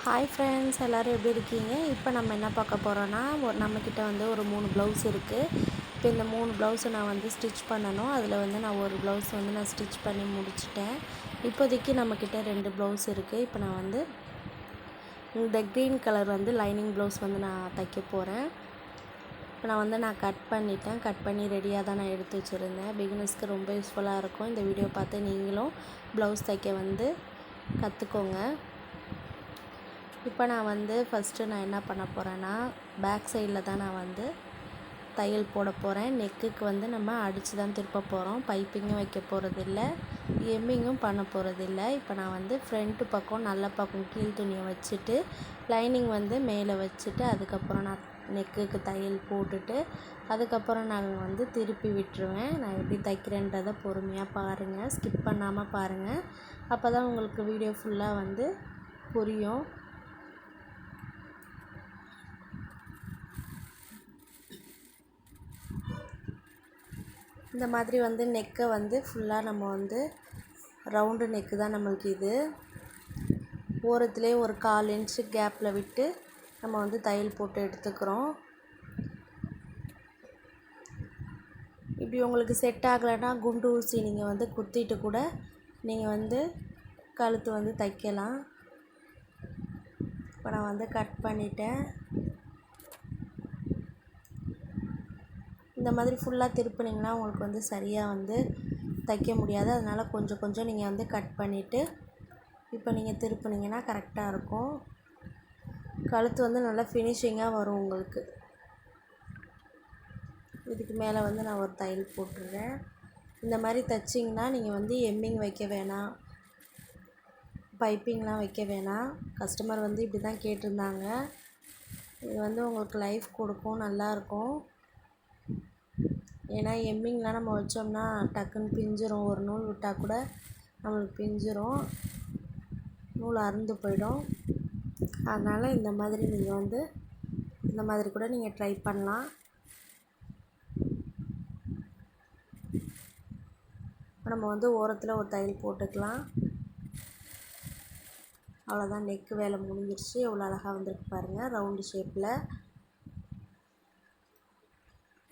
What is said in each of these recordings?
Hi friends, எல்லோரும் எப்படி இருக்கீங்க? இப்போ நம்ம என்ன பார்க்க போகிறோன்னா, நம்மக்கிட்ட வந்து ஒரு 3 ப்ளவுஸ் இருக்குது. இப்போ இந்த 3 ப்ளவுஸை நான் வந்து ஸ்டிச் பண்ணணும். அதில் வந்து நான் ஒரு ப்ளவுஸ் வந்து நான் ஸ்டிச் பண்ணி முடிச்சிட்டேன். இப்போதைக்கு நம்மக்கிட்ட 2 ப்ளவுஸ் இருக்குது. இப்போ நான் வந்து இந்த க்ரீன் கலர் வந்து லைனிங் ப்ளவுஸ் வந்து நான் தைக்க போகிறேன். இப்போ நான் கட் பண்ணிட்டேன். கட் பண்ணி ரெடியாக தான் நான் எடுத்து வச்சுருந்தேன். பிகினர்ஸ்க்கு ரொம்ப யூஸ்ஃபுல்லாக இருக்கும். இந்த வீடியோ பார்த்து நீங்களும் ப்ளவுஸ் தைக்க வந்து கற்றுக்கோங்க. இப்போ நான் வந்து ஃபஸ்ட்டு நான் என்ன பண்ண போகிறேன்னா, பேக் சைடில் தான் நான் வந்து தையல் போட போகிறேன். நெக்குக்கு வந்து நம்ம அடித்து தான் திருப்ப போகிறோம். பைப்பிங்கும் வைக்க போகிறதில்ல, எம்மிங்கும் பண்ண போகிறதில்ல. இப்போ நான் வந்து ஃப்ரண்ட்டு பக்கம் நல்ல பக்கம் கீழ் துணியை வச்சுட்டு லைனிங் வந்து மேலே வச்சுட்டு அதுக்கப்புறம் நான் நெக்குக்கு தையல் போட்டுட்டு அதுக்கப்புறம் நான் வந்து திருப்பி விட்டுருவேன். நான் எப்படி தைக்கிறேன்றதை பொறுமையாக பாருங்கள், ஸ்கிப் பண்ணாமல் பாருங்கள். அப்போ தான் உங்களுக்கு வீடியோ ஃபுல்லாக வந்து புரியும். இந்த மாதிரி வந்து நெக்கை வந்து ஃபுல்லாக நம்ம வந்து ரவுண்டு நெக்கு தான் நம்மளுக்கு இது. ஓரத்துலேயே ஒரு 1/4 இன்ச்சு கேப்பில் விட்டு நம்ம வந்து தையல் போட்டு எடுத்துக்கிறோம். இப்படி உங்களுக்கு செட் ஆகலைன்னா குண்டு ஊசி நீங்கள் வந்து குத்திட்டு கூட நீங்கள் வந்து கழுத்து வந்து தைக்கலாம். இப்போ நான் வந்து கட் பண்ணிட்டேன். இந்த மாதிரி ஃபுல்லாக திருப்பினீங்கன்னா உங்களுக்கு வந்து சரியாக வந்து தைக்க முடியாது. அதனால் கொஞ்சம் கொஞ்சம் நீங்கள் வந்து கட் பண்ணிவிட்டு இப்போ நீங்கள் திருப்பினீங்கன்னா கரெக்டாக இருக்கும். கழுத்து வந்து நல்லா ஃபினிஷிங்காக வரும் உங்களுக்கு. இதுக்கு மேலே வந்து நான் ஒரு தையல் போட்டுடுறேன். இந்த மாதிரி தைச்சிங்கன்னா நீங்கள் வந்து எம்மிங் வைக்க வேணாம், பைப்பிங்லாம் வைக்க வேணாம். கஸ்டமர் வந்து இப்படி தான் கேட்டிருந்தாங்க. இது வந்து உங்களுக்கு லைஃப் கொடுக்கும், நல்லாயிருக்கும். ஏன்னா எம்மிங்லாம் நம்ம வச்சோம்னா டக்குன்னு பிஞ்சிரும். ஒரு நூல் விட்டால் கூட நம்மளுக்கு பிஞ்சிரும், நூல் அறுந்து போயிடும். அதனால் இந்த மாதிரி நீங்கள் வந்து இந்த மாதிரி கூட நீங்கள் ட்ரை பண்ணலாம். நம்ம வந்து ஓரத்தில் ஒரு தையல் போட்டுக்கலாம். அவ்வளோதான், நெக்கு வேலை முடிஞ்சிருச்சு. எவ்வளோ அழகாக வந்திருக்கு பாருங்கள், ரவுண்டு ஷேப்பில்.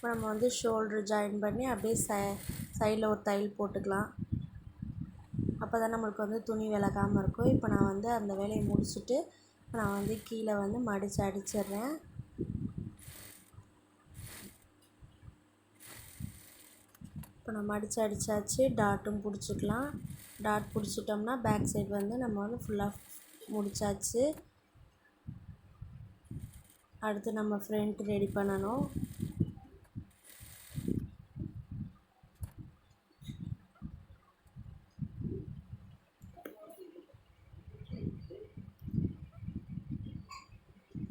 இப்போ நம்ம வந்து ஷோல்ட்ரு ஜாயின் பண்ணி அப்படியே சைடில் ஒரு தையல் போட்டுக்கலாம். அப்போ தான் நம்மளுக்கு வந்து துணி விலகாமல் இருக்கும். இப்போ நான் வந்து அந்த வேலையை முடிச்சுட்டு நான் வந்து கீழே வந்து மடித்து அடிச்சிடுறேன். இப்போ நான் மடித்து அடித்தாச்சு. டாட்டும் பிடிச்சிக்கலாம். டாட் பிடிச்சிட்டோம்னா பேக் சைடு வந்து நம்ம வந்து ஃபுல்லாக முடித்தாச்சு. அடுத்து நம்ம ஃப்ரண்ட் ரெடி பண்ணணும்.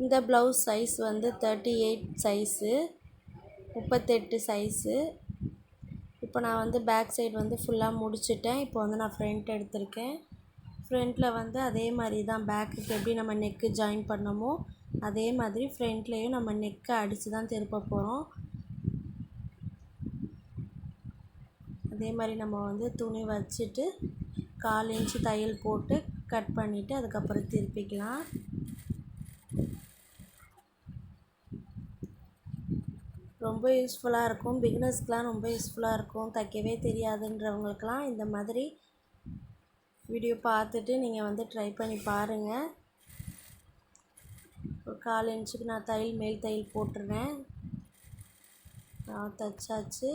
இந்த ப்ளவுஸ் சைஸ் வந்து 38 சைஸு, 38 சைஸு. இப்போ நான் வந்து பேக் சைடு வந்து ஃபுல்லாக முடிச்சிட்டேன். இப்போ வந்து நான் ஃப்ரண்ட் எடுத்திருக்கேன். ஃப்ரண்ட்டில் வந்து அதே மாதிரி தான் பேக்குக்கு எப்படி நம்ம நெக்கு ஜாயின் பண்ணோமோ அதே மாதிரி ஃப்ரண்ட்லேயும் நம்ம நெக்கை அடித்து தான் திருப்ப போகிறோம். அதே மாதிரி நம்ம வந்து துணி வச்சுட்டு 1/4 இன்ச்சு தையல் போட்டு கட் பண்ணிவிட்டு அதுக்கப்புறம் திருப்பிக்கலாம். ரொம்ப யூஸ்ஃபுல்லாக இருக்கும். பிகினர்ஸ்க்கெலாம் ரொம்ப யூஸ்ஃபுல்லாக இருக்கும். தைக்கவே தெரியாதுன்றவங்களுக்கெலாம் இந்த மாதிரி வீடியோ பார்த்துட்டு நீங்கள் வந்து ட்ரை பண்ணி பாருங்கள். ஒரு 1/4 இன்ச்சுக்கு நான் மேல் தையல் போட்டுருவேன். தைச்சாச்சு.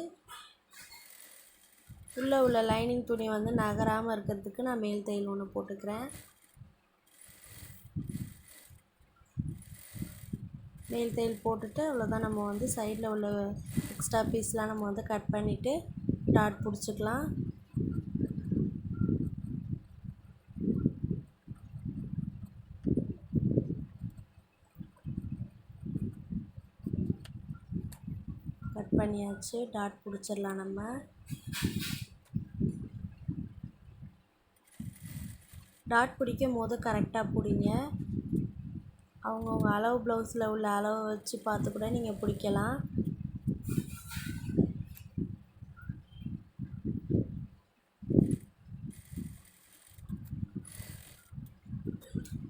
உள்ளே உள்ள லைனிங் துணி வந்து நகராமல் இருக்கிறதுக்கு நான் மேல் தையல் ஒன்று போட்டுக்கிறேன். மேல் தையல் போட்டுட்டு அவ்வளோதான். நம்ம வந்து சைடில் உள்ள எக்ஸ்ட்ரா பீஸ்லாம் நம்ம வந்து கட் பண்ணிவிட்டு டாட் பிடிச்சிக்கலாம். கட் பண்ணியாச்சு. டாட் பிடிச்சிடலாம். நம்ம டாட் பிடிக்கும் போது கரெக்டாக பிடிங்க. அவங்கவுங்க அளவு ப்ளவுஸில் உள்ள அளவை வச்சு பார்த்து கூட நீங்கள் பிடிக்கலாம்.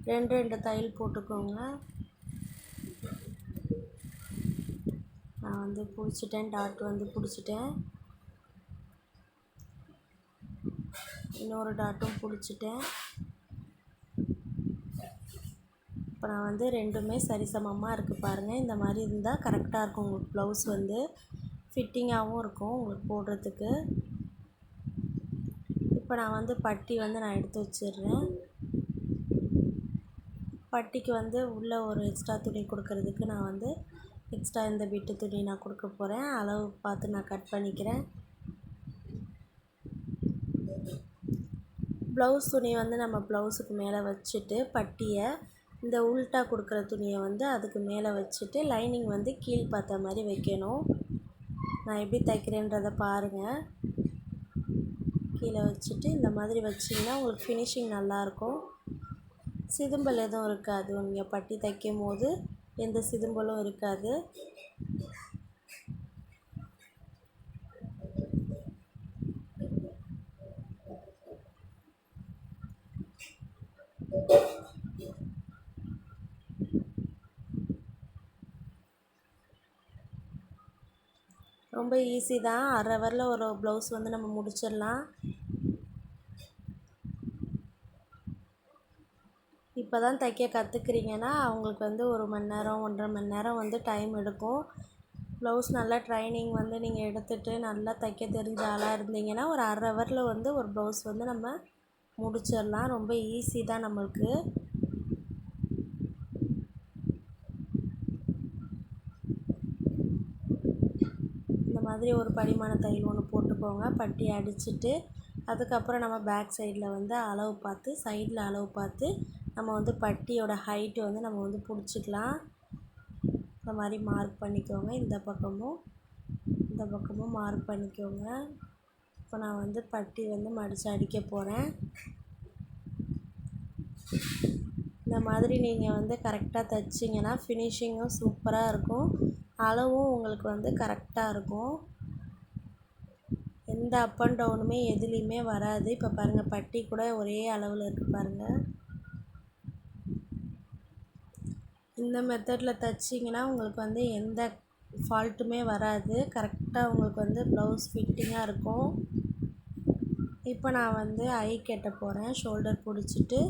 2 தையல் போட்டுக்கோங்க. நான் வந்து பிடிச்சிட்டேன், டாட் வந்து பிடிச்சிட்டேன். இன்னொரு டாட்டும் பிடிச்சிட்டேன். இப்போ நான் வந்து 2மே சரிசமமாக இருக்குது பாருங்கள். இந்த மாதிரி இருந்தால் கரெக்டாக இருக்கும். உங்களுக்கு ப்ளவுஸ் வந்து ஃபிட்டிங்காகவும் இருக்கும் உங்களுக்கு போடுறதுக்கு. இப்போ நான் வந்து பட்டி வந்து நான் எடுத்து வச்சிடுறேன். பட்டிக்கு வந்து உள்ளே ஒரு எக்ஸ்ட்ரா துணி கொடுக்கறதுக்கு நான் வந்து எக்ஸ்ட்ரா இந்த பிட்டு துணி நான் கொடுக்க போகிறேன். அளவு பார்த்து நான் கட் பண்ணிக்கிறேன். ப்ளவுஸ் துணியை வந்து நம்ம ப்ளவுஸுக்கு மேலே வச்சுட்டு பட்டியை இந்த உல்ட்டா கொடுக்குற துணியை வந்து அதுக்கு மேலே வச்சுட்டு லைனிங் வந்து கீழ் பார்த்த மாதிரி வைக்கணும். நான் எப்படி தைக்கிறேன்றதை பாருங்கள். கீழே வச்சுட்டு இந்த மாதிரி வச்சிங்கன்னா உங்களுக்கு ஃபினிஷிங் நல்லாயிருக்கும். சிதும்பல் எதுவும் இருக்காது. நீங்கள் பட்டி தைக்கும் போது எந்த சிதும்பலும் இருக்காது. ரொம்ப ஈஸி தான். 1/2 ஹவரில் ஒரு ப்ளவுஸ் வந்து நம்ம முடிச்சிடலாம். இப்போ தான் தைக்க கற்றுக்குறீங்கன்னா அவங்களுக்கு வந்து 1 மணி நேரம் 1.5 மணி நேரம் வந்து டைம் எடுக்கும். ப்ளவுஸ் நல்லா ட்ரைனிங் வந்து நீங்கள் எடுத்துகிட்டு நல்லா தைக்க தெரிஞ்ச ஆளாக இருந்தீங்கன்னா ஒரு 1/2 ஹவரில் வந்து ஒரு ப்ளவுஸ் வந்து நம்ம முடிச்சிடலாம். ரொம்ப ஈஸி தான் நம்மளுக்கு. இந்த மாதிரி ஒரு படிமான தையல் ஒன்று போட்டுக்கோங்க. பட்டி அடிச்சுட்டு அதுக்கப்புறம் நம்ம பேக் சைடில் வந்து அளவு பார்த்து சைடில் அளவு பார்த்து நம்ம வந்து பட்டியோட ஹைட்டு வந்து நம்ம வந்து பிடிச்சிக்கலாம். இந்த மாதிரி மார்க் பண்ணிக்கோங்க. இந்த பக்கமும் மார்க் பண்ணிக்கோங்க. இப்போ நான் வந்து பட்டி வந்து மடித்து அடிக்க போகிறேன். இந்த மாதிரி நீங்கள் வந்து கரெக்டாக தைச்சிங்கன்னா ஃபினிஷிங்கும் சூப்பராக இருக்கும். அளவும் உங்களுக்கு வந்து கரெக்டாக இருக்கும். எந்த அப் அண்ட் டவுனுமே எதுலேயுமே வராது. இப்போ பாருங்கள் பட்டி கூட ஒரே அளவில் இருக்குது பாருங்கள். இந்த மெத்தடில் தைச்சிங்கன்னா உங்களுக்கு வந்து எந்த ஃபால்ட்டுமே வராது. கரெக்டாக உங்களுக்கு வந்து ப்ளவுஸ் ஃபிட்டிங்காக இருக்கும். இப்போ நான் வந்து ஐ கட்ட போகிறேன். ஷோல்டர் பிடிச்சிட்டு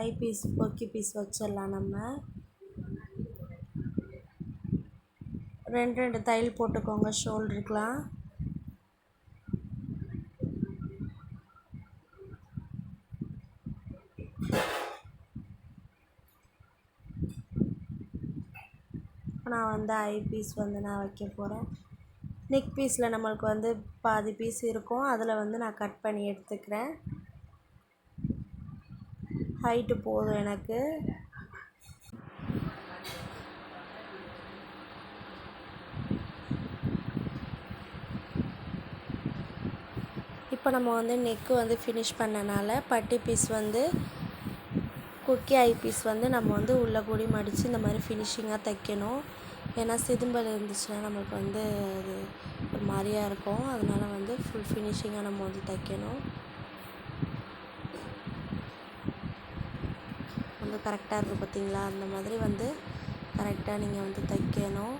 ஐ பீஸ் கொக்கி பீஸ் வச்சிடலாம். நம்ம 2 தையல் போட்டுக்கோங்க ஷோல்டருக்குலாம். நான் வந்து ஐ பீஸ் வந்து நான் வைக்க போகிறேன். நெக் பீஸில் நம்மளுக்கு வந்து பாதி பீஸ் இருக்கும். அதில் வந்து நான் கட் பண்ணி எடுத்துக்கிறேன். ஹைட்டு போதும் எனக்கு. இப்போ நம்ம வந்து நெக்கு வந்து ஃபினிஷ் பண்ணனால பட்டி பீஸ் வந்து குக்கி ஐ பீஸ் வந்து நம்ம வந்து உள்ளே கூடி மடித்து இந்த மாதிரி ஃபினிஷிங்காக தைக்கணும். ஏன்னா சிதும்பல் இருந்துச்சுன்னா நம்மளுக்கு வந்து அது ஒரு மாதிரியாக இருக்கும். அதனால் வந்து ஃபுல் ஃபினிஷிங்காக நம்ம வந்து தைக்கணும். வந்து கரெக்டாக இருக்குது பார்த்தீங்களா? அந்த மாதிரி வந்து கரெக்டாக நீங்கள் வந்து தைக்கணும்.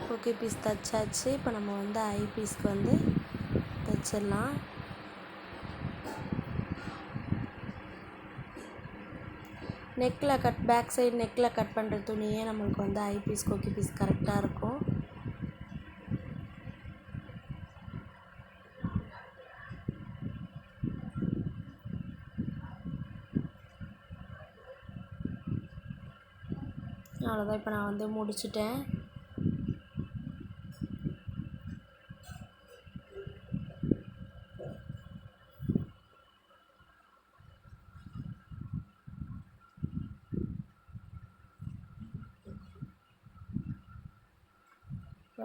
குக்கி பீஸ் தைச்சாச்சு. இப்போ நம்ம வந்து ஐ பீஸ்க்கு வந்து தைச்சிடலாம். நெக்கில் பேக் சைடு நெக்கில் கட் பண்ணுற துணியே நம்மளுக்கு வந்து ஐ பீஸ் கொக்கி பீஸ் கரெக்டாக இருக்கும். அவ்வளோதான். இப்போ நான் வந்து முடிச்சிட்டேன்.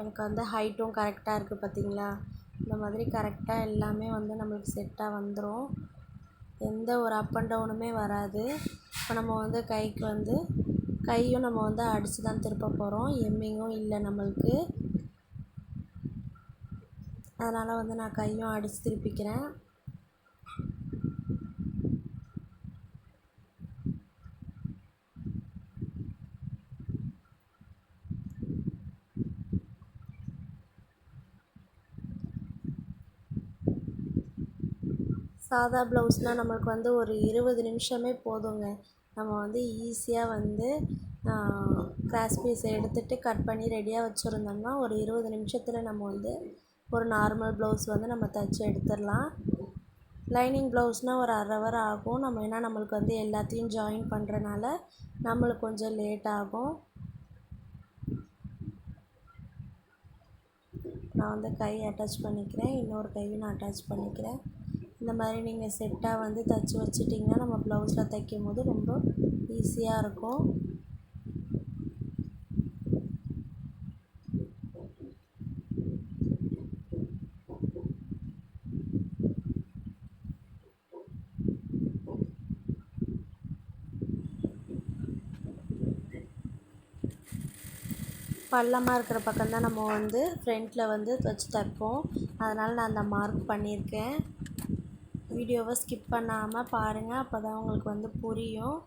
எனக்கு வந்து ஹைட்டும் கரெக்டாக இருக்குது பார்த்தீங்களா? இந்த மாதிரி கரெக்டாக எல்லாமே வந்து நம்மளுக்கு செட்டாக வந்துடும். எந்த ஒரு அப் அண்ட் டவுனுமே வராது. இப்போ நம்ம வந்து கைக்கு வந்து கையும் நம்ம வந்து அடித்து தான் திருப்ப போகிறோம். எம்மிங்கும் இல்லை நம்மளுக்கு. அதனால் வந்து நான் கையும் அடித்து திருப்பிக்கிறேன். சாதா ப்ளவுஸ்னால் நம்மளுக்கு வந்து ஒரு 20 நிமிஷமே போதுங்க. நம்ம வந்து ஈஸியாக வந்து கிராஸ் பீஸை எடுத்துகிட்டு கட் பண்ணி ரெடியாக வச்சுருந்தோம்னா ஒரு 20 நிமிஷத்தில் நம்ம வந்து ஒரு நார்மல் ப்ளவுஸ் வந்து நம்ம தைச்சி எடுத்துடலாம். லைனிங் ப்ளவுஸ்னால் ஒரு அரை ஹவர் ஆகும். ஏன்னா நம்மளுக்கு வந்து எல்லாத்தையும் ஜாயின் பண்ணுறனால நம்மளுக்கு கொஞ்சம் லேட் ஆகும். நான் வந்து கை அட்டாச் பண்ணிக்கிறேன், இன்னொரு கையும் நான் அட்டாச் பண்ணிக்கிறேன். இந்த மாதிரி நீங்கள் செட்டாக வந்து தைச்சி வச்சிட்டிங்கன்னா நம்ம ப்ளவுஸில் தைக்கும் போது ரொம்ப ஈஸியாக இருக்கும். பள்ளமாக இருக்கிற பக்கம் தான் நம்ம வந்து ஃப்ரண்ட்டில் வந்து வச்சு தைப்போம். அதனால் நான் அந்த மார்க் பண்ணியிருக்கேன். வீடியோவை ஸ்கிப் பண்ணாமல் பாருங்கள், அப்போ தான் உங்களுக்கு வந்து புரியும்.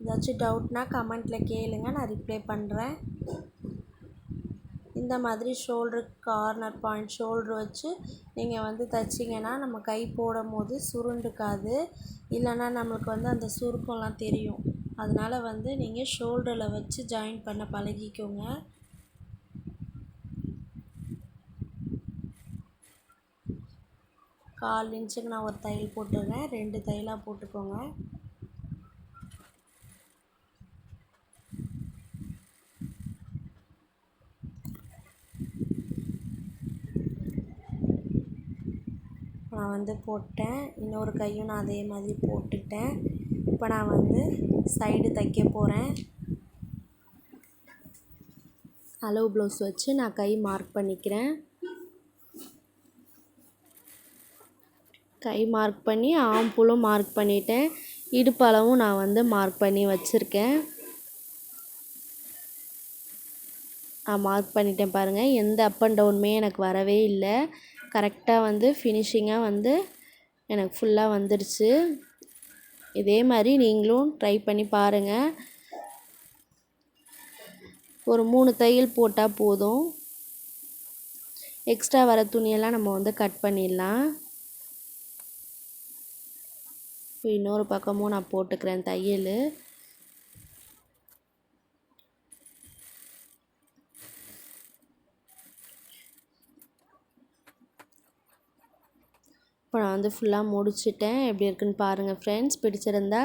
ஏதாச்சும் டவுட்னால் கமெண்ட்டில் கேளுங்க, நான் ரிப்ளை பண்ணுறேன். இந்த மாதிரி கார்னர் பாயிண்ட் ஷோல்ட்ரு வச்சு நீங்கள் வந்து தைச்சிங்கன்னா நம்ம கை போடும் போது சுருண்டுக்காது, இல்லைன்னா நம்மளுக்கு வந்து அந்த சுருக்கம்லாம் தெரியும். அதனால் வந்து நீங்கள் ஷோல்டரில் வச்சு ஜாயின் பண்ண பழகிக்கோங்க. கால் இன்ச்சுக்கு நான் ஒரு தையல் போட்டுடுறேன், 2 தையலாக போட்டுக்கோங்க. நான் வந்து போட்டேன், இன்னொரு கையும் நான் அதே மாதிரி போட்டுட்டேன். இப்போ நான் வந்து சைடு தைக்க போகிறேன். அளவு ப்ளவுஸ் வச்சு நான் கை மார்க் பண்ணிக்கிறேன். கை மார்க் பண்ணி ஆம்பூலும் மார்க் பண்ணிட்டேன், இடுப்பு அளவும் நான் வந்து மார்க் பண்ணி வச்சுருக்கேன். நான் மார்க் பண்ணிட்டேன் பாருங்கள், எந்த அப் அண்ட் டவுனுமே எனக்கு வரவே இல்லை. கரெக்டாக வந்து ஃபினிஷிங்காக வந்து எனக்கு ஃபுல்லாக வந்துடுச்சு. இதே மாதிரி நீங்களும் ட்ரை பண்ணி பாருங்கள். ஒரு 3 தையல் போட்டால் போதும். எக்ஸ்ட்ரா வர துணியெல்லாம் நம்ம வந்து கட் பண்ணிடலாம். இன்னொரு பக்கமும் நான் போட்டுக்கிறேன் தையல். இப்போ நான் வந்து ஃபுல்லாக முடிச்சிட்டேன். எப்படி இருக்குன்னு பாருங்கள் ஃப்ரெண்ட்ஸ். பிடிச்சிருந்தா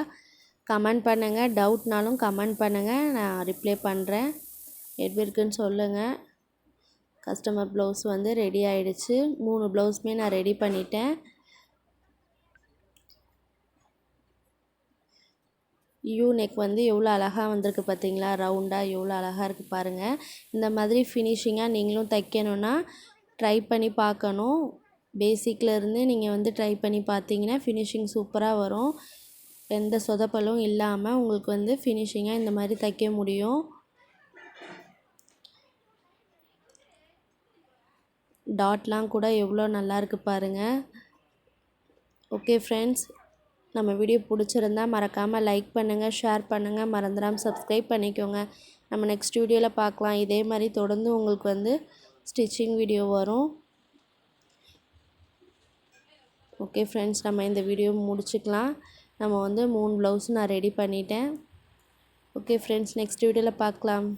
கமெண்ட் பண்ணுங்கள், டவுட்னாலும் கமெண்ட் பண்ணுங்கள், நான் ரிப்ளை பண்ணுறேன். எப்படி இருக்குன்னு சொல்லுங்கள். கஸ்டமர் ப்ளவுஸ் வந்து ரெடி ஆகிடுச்சு. 3 ப்ளவுஸுமே நான் ரெடி பண்ணிட்டேன். யூ நெக் வந்து எவ்வளோ அழகாக வந்திருக்கு பார்த்தீங்களா, ரவுண்டாக எவ்வளோ அழகாக இருக்குது பாருங்கள். இந்த மாதிரி ஃபினிஷிங்காக நீங்களும் தைக்கணுன்னா ட்ரை பண்ணி பார்க்கணும். பேசிக்லேருந்து நீங்கள் வந்து ட்ரை பண்ணி பார்த்தீங்கன்னா ஃபினிஷிங் சூப்பராக வரும். எந்த சொதப்பலும் இல்லாமல் உங்களுக்கு வந்து ஃபினிஷிங்காக இந்த மாதிரி தைக்க முடியும். டாட்லாம் கூட எவ்வளோ நல்லாயிருக்கு பாருங்கள். ஓகே ஃப்ரெண்ட்ஸ், நம்ம வீடியோ பிடிச்சிருந்தா மறக்காமல் லைக் பண்ணுங்கள், ஷேர் பண்ணுங்கள், மறந்துடாமல் சப்ஸ்கிரைப் பண்ணிக்கோங்க. நம்ம நெக்ஸ்ட் வீடியோவில் பார்க்கலாம். இதே மாதிரி தொடர்ந்து உங்களுக்கு வந்து ஸ்டிச்சிங் வீடியோ வரும். ஓகே ஃப்ரெண்ட்ஸ், நம்ம இந்த வீடியோ முடிச்சுக்கலாம். நம்ம வந்து 3 ப்ளவுஸ் நான் ரெடி பண்ணிட்டேன். ஓகே ஃப்ரெண்ட்ஸ், நெக்ஸ்ட் வீடியோவில் பார்க்கலாம்.